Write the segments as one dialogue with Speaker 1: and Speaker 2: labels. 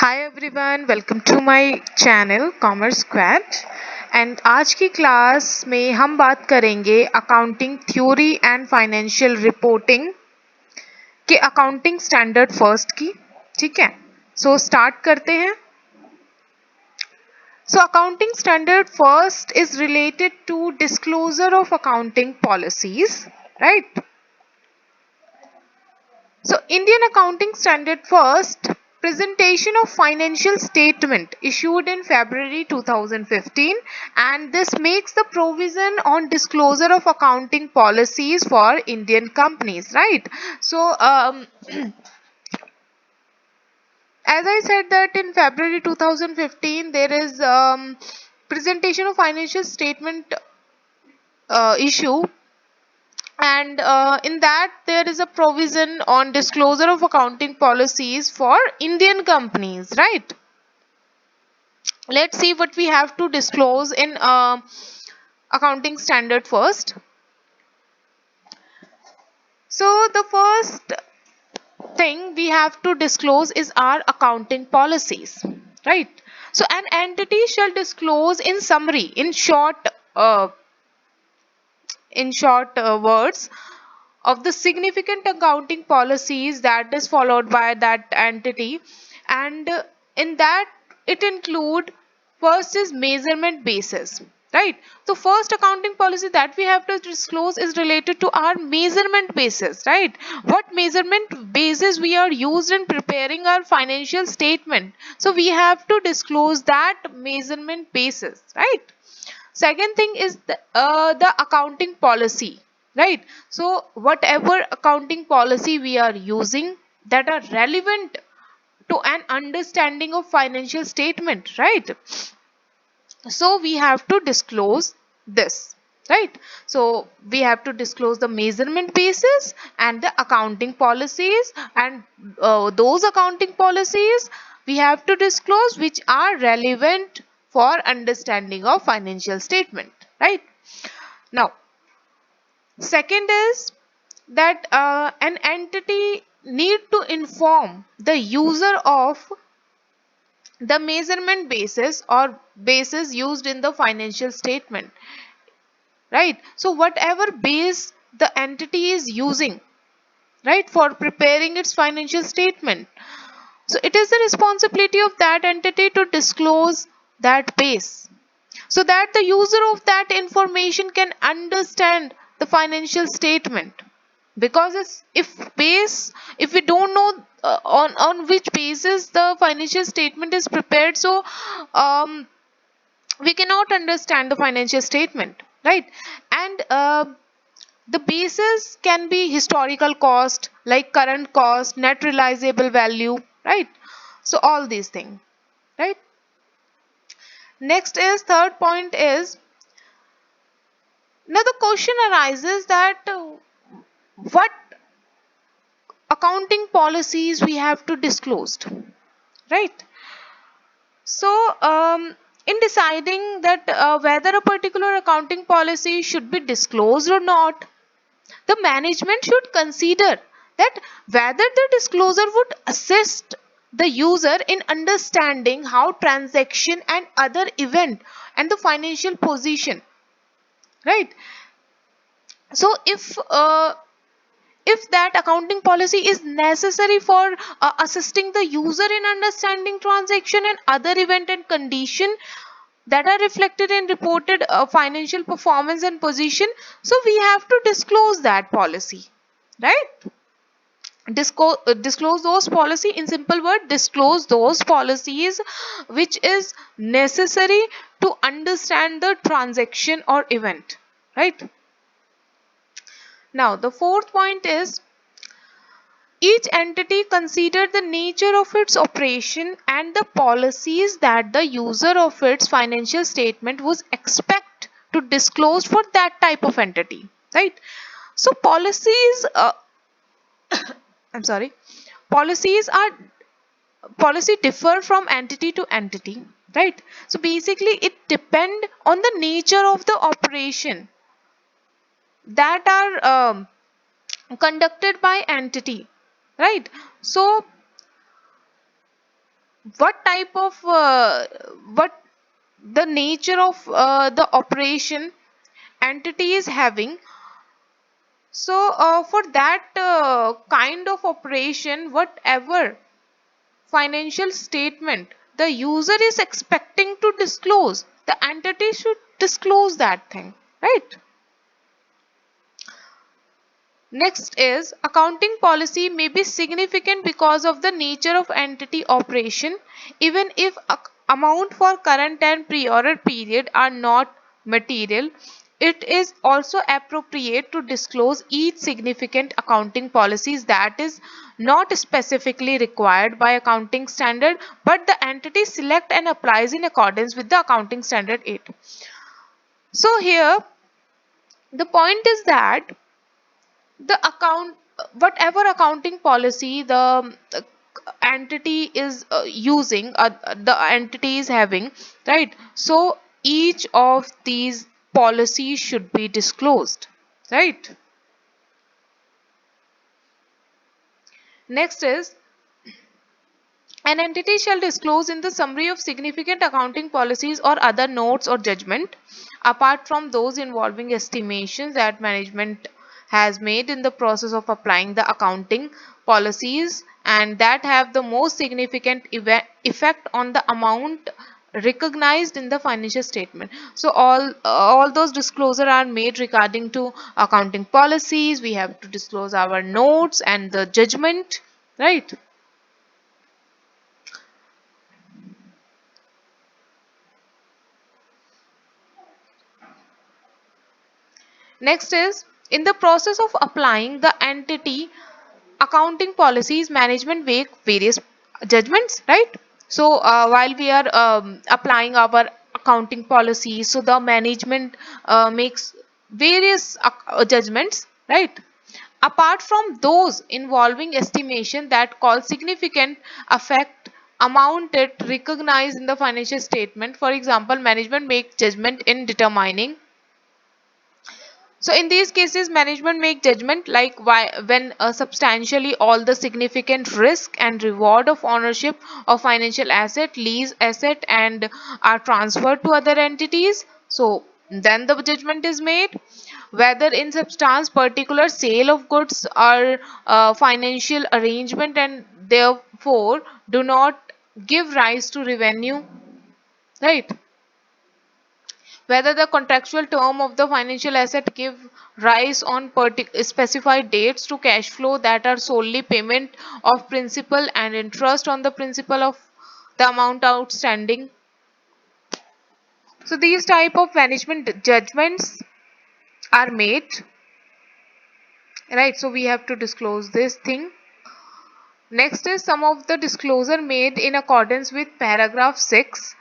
Speaker 1: Hi everyone, welcome to my channel commerce squad. And आज की class में हम बात करेंगे accounting theory and financial reporting के अकाउंटिंग स्टैंडर्ड फर्स्ट की। ठीक है, सो स्टार्ट करते हैं। So accounting standard first is related to disclosure of accounting policies, right? So Indian Accounting Standard First, presentation of financial statement issued in February 2015, and this makes the provision on disclosure of accounting policies for Indian companies, right? So as I said that in February 2015 there is presentation of financial statement issue, and in that there is a provision on disclosure of accounting policies for Indian companies, right? Let's see what we have to disclose in accounting standard first. So the first thing we have to disclose is our accounting policies, right? So an entity shall disclose in summary, uh, in short words, of the significant accounting policies that is followed by that entity, and in that it include first is measurement basis, right? So first accounting policy that we have to disclose is related to our measurement basis, right? What measurement basis we are used in preparing our financial statement, so we have to disclose that measurement basis, right? Second thing is the accounting policy, right? So whatever accounting policy we are using that are relevant to an understanding of financial statement, right? So we have to disclose this, right? So we have to disclose the measurement basis and the accounting policies, and those accounting policies we have to disclose which are relevant for understanding of financial statement, right? Now second is that an entity need to inform the user of the measurement basis or basis used in the financial statement, right? So whatever base the entity is using, right, for preparing its financial statement, so it is the responsibility of that entity to disclose that base, so that the user of that information can understand the financial statement. Because if we don't know on which basis the financial statement is prepared, so um, we cannot understand the financial statement, right? And the basis can be historical cost, like current cost, net realizable value, right? So all these things, right? Next is third point is, now the question arises that what accounting policies we have to disclose, right? So in deciding that whether a particular accounting policy should be disclosed or not, the management should consider that whether the disclosure would assist the user in understanding how transaction and other event and the financial position, right? So if that accounting policy is necessary for assisting the user in understanding transaction and other event and condition that are reflected in reported financial performance and position, so we have to disclose that policy, right? Disclose those policy, in simple word, disclose those policies which is necessary to understand the transaction or event, right? Now the fourth point is, each entity consider the nature of its operation and the policies that the user of its financial statement was expect to disclose for that type of entity, right? So I'm sorry, policies are policy differ from entity to entity, right? So basically it depend on the nature of the operation that are conducted by entity, right? So what type of what the nature of the operation entity is having. So for that kind of operation, whatever financial statement the user is expecting to disclose, the entity should disclose that thing, right? Next is accounting policy may be significant because of the nature of entity operation, even if amount for current and prior period are not material. It is also appropriate to disclose each significant accounting policies that is not specifically required by accounting standard, but the entity select and applies in accordance with the accounting standard 8. So here the point is that the account whatever accounting policy the entity is using, the entity is having, right? So each of these policies should be disclosed, right? Next is an entity shall disclose in the summary of significant accounting policies or other notes or judgment, apart from those involving estimations that management has made in the process of applying the accounting policies and that have the most significant effect on the amount recognized in the financial statement. So all those disclosure are made regarding to accounting policies. We have to disclose our notes and the judgment, right? Next is in the process of applying the entity accounting policies, management make various judgments, right? So while we are applying our accounting policies, so the management makes various judgments, right? Apart from those involving estimation that cause significant effect amounted recognized in the financial statement. For example, management makes judgment in determining. So in these cases, management make judgment like why when substantially all the significant risk and reward of ownership of financial asset, lease asset, and are transferred to other entities. So then the judgment is made whether in substance particular sale of goods or financial arrangement and therefore do not give rise to revenue, right? Whether the contractual term of the financial asset give rise on specified dates to cash flow that are solely payment of principal and interest on the principal of the amount outstanding. So these type of management judgments are made, right? So we have to disclose this thing. Next is some of the disclosure made in accordance with paragraph 6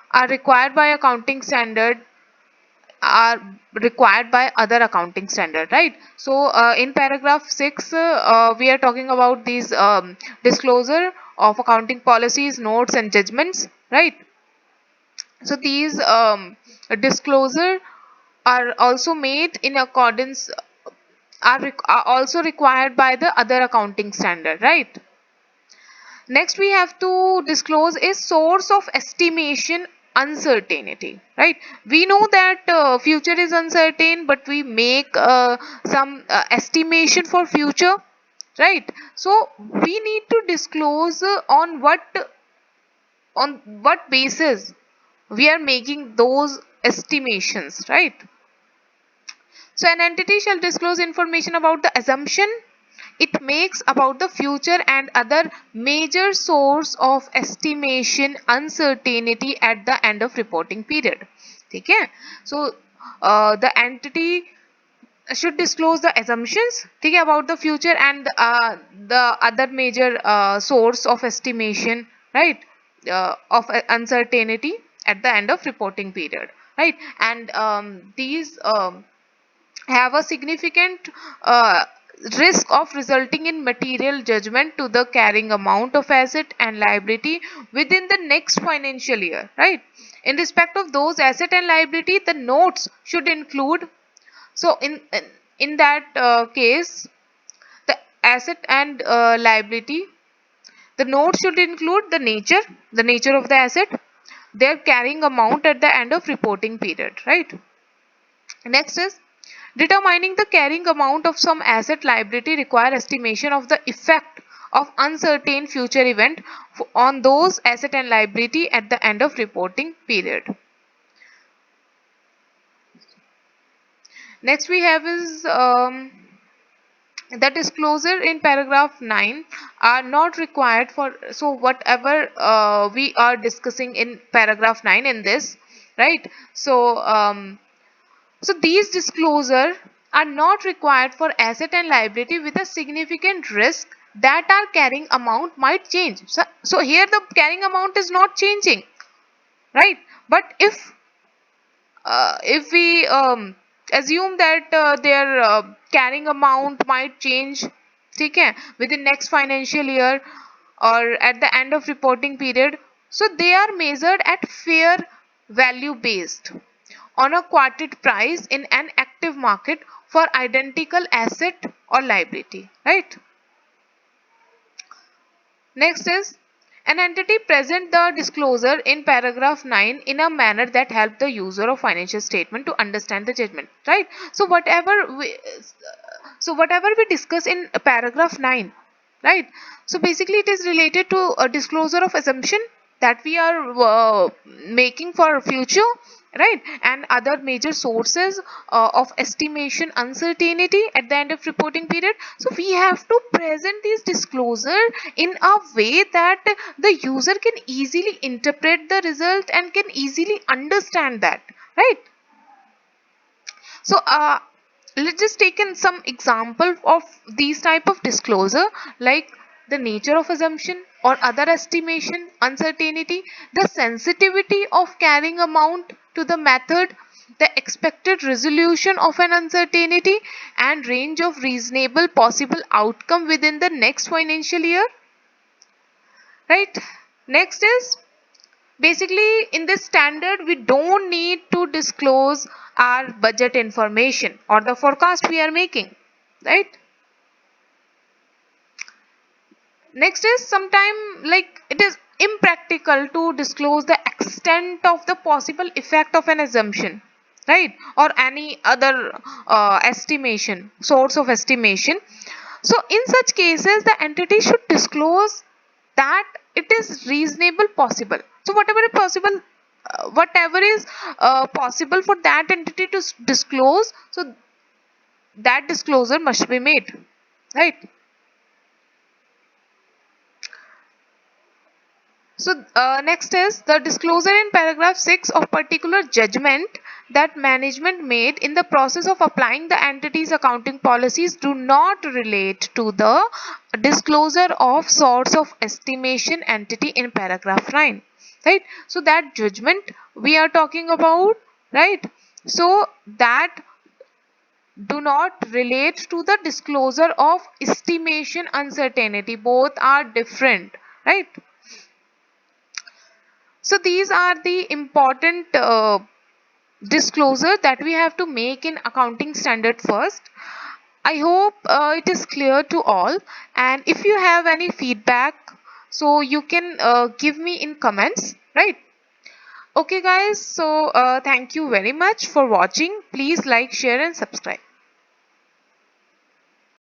Speaker 1: are required by accounting standard, are required by other accounting standard, right? So in paragraph 6 we are talking about these disclosure of accounting policies, notes and judgments, right? So these disclosure are also made in accordance, are also required by the other accounting standard, right? Next, we have to disclose a source of estimation uncertainty, right? We know that future is uncertain, but we make some estimation for future, right? So we need to disclose on what basis we are making those estimations, right? So an entity shall disclose information about the assumption it makes about the future and other major source of estimation uncertainty at the end of reporting period. Okay, so the entity should disclose the assumptions, okay, about the future and the other major source of estimation, right? Of uncertainty at the end of reporting period, right? And these have a significant risk of resulting in material judgment to the carrying amount of asset and liability within the next financial year, right? In respect of those asset and liability, the notes should include. So in that case, the asset and liability The note should include the nature of the asset, their carrying amount at the end of reporting period, right? Next is determining the carrying amount of some asset liability require estimation of the effect of uncertain future event on those asset and liability at the end of reporting period. Next we have is the disclosure in paragraph 9 are not required for, so whatever we are discussing in paragraph 9 in this, right? So these disclosure are not required for asset and liability with a significant risk that our carrying amount might change. So here the carrying amount is not changing, right? But if we assume that their carrying amount might change, ठीक है, within next financial year or at the end of reporting period, so they are measured at fair value based on a quoted price in an active market for identical asset or liability, right? Next is an entity present the disclosure in paragraph 9 in a manner that help the user of financial statement to understand the judgment, right? So whatever we discuss in paragraph 9, right? So basically it is related to a disclosure of assumption that we are making for future, right? And other major sources of estimation uncertainty at the end of reporting period. So we have to present these disclosure in a way that the user can easily interpret the result and can easily understand that, right? So let's just take in some example of these type of disclosure, like the nature of assumption or other estimation uncertainty, the sensitivity of carrying amount to the method, the expected resolution of an uncertainty, and range of reasonable possible outcome within the next financial year, right? Next is basically in this standard we don't need to disclose our budget information or the forecast we are making, right? Next is sometime like it is impractical to disclose the extent of the possible effect of an assumption, right? Or any other estimation, source of estimation. So in such cases the entity should disclose that it is reasonable possible. So whatever is possible for that entity to disclose, so that disclosure must be made, right? So next is the disclosure in paragraph 6 of particular judgment that management made in the process of applying the entity's accounting policies do not relate to the disclosure of source of estimation entity in paragraph 9, right? So that judgment we are talking about, right? So that do not relate to the disclosure of estimation uncertainty. Both are different, right? So these are the important disclosure that we have to make in accounting standard first. I hope it is clear to all, and if you have any feedback, so you can give me in comments, right? Okay guys, so thank you very much for watching. Please like, share and subscribe.